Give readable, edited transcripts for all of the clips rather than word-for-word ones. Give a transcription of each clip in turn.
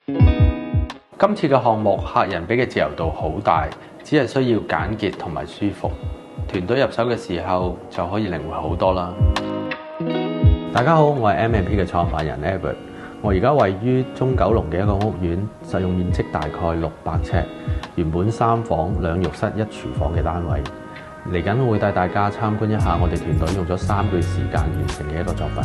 今次嘅項目，客人俾嘅自由度好大，只係需要簡潔同埋舒服。團隊入手嘅時候就可以靈活好多啦。大家好，我係 M&P 嘅創辦人 Edward。我而家位於中九龍嘅一個屋苑，實用面積大概600尺，原本3房2浴室1廚房嘅單位。嚟緊我會帶大家參觀一下我哋團隊用咗3個月時間完成嘅一個作品。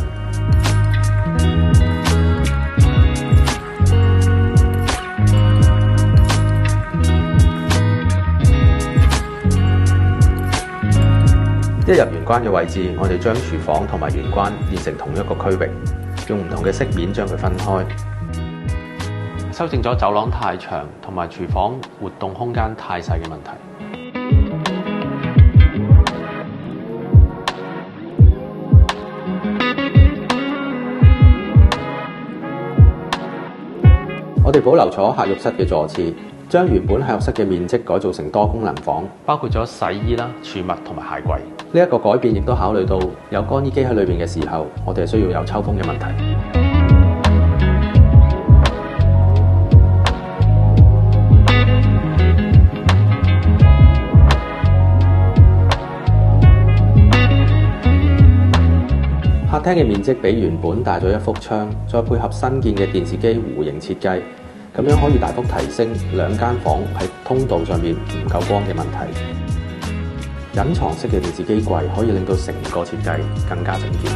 一入玄關嘅位置，我哋將廚房同埋玄關連成同一個區域，用唔同嘅色面將佢分開，修正咗走廊太長同埋廚房活動空間太細嘅問題。我哋保留咗客浴室嘅座廁，將原本客浴室嘅面積改造成多功能房，包括咗洗衣啦、儲物同埋鞋櫃。呢一個改變亦都考慮到有乾衣機喺裏邊嘅時候，我哋係需要有抽風嘅問題。客廳嘅面積比原本大咗1幅窗，再配合新建嘅電視機弧形設計，咁樣可以大幅提升2間房喺通道上面唔夠光嘅問題。隱藏式嘅電視機櫃可以令到成個設計更加整潔。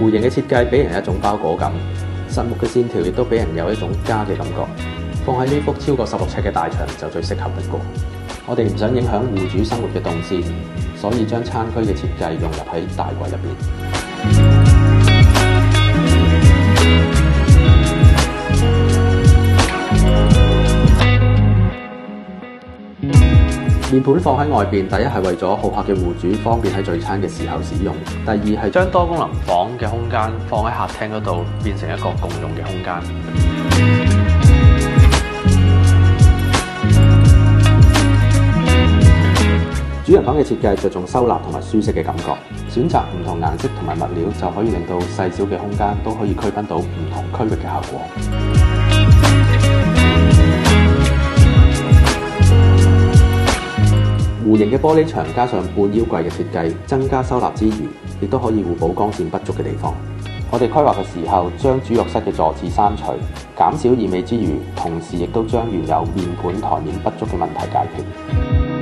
弧形嘅設計俾人一種包裹感，實木嘅線條亦都俾人有一種家嘅感覺。放喺呢幅超過16尺嘅大牆就最適合不過。我哋唔想影響戶主生活嘅動線，所以將餐區嘅設計融入喺大櫃入邊。面盤放喺外邊，第一係為咗好客嘅戶主方便喺聚餐嘅時候使用；第二係將多功能房嘅空間放喺客廳嗰度，變成一個共用嘅空間。主人房嘅設計着重收納同埋舒適嘅感覺，選擇唔同顏色同埋物料就可以令到細小嘅空間都可以區分到唔同區域嘅效果。弧形嘅玻璃牆加上半腰櫃嘅設計，增加收納之餘，亦都可以互補光線不足嘅地方。我哋規劃嘅時候，將主浴室嘅座廁刪除，減少異味之餘，同時亦都將原有面盤台面不足嘅問題解決。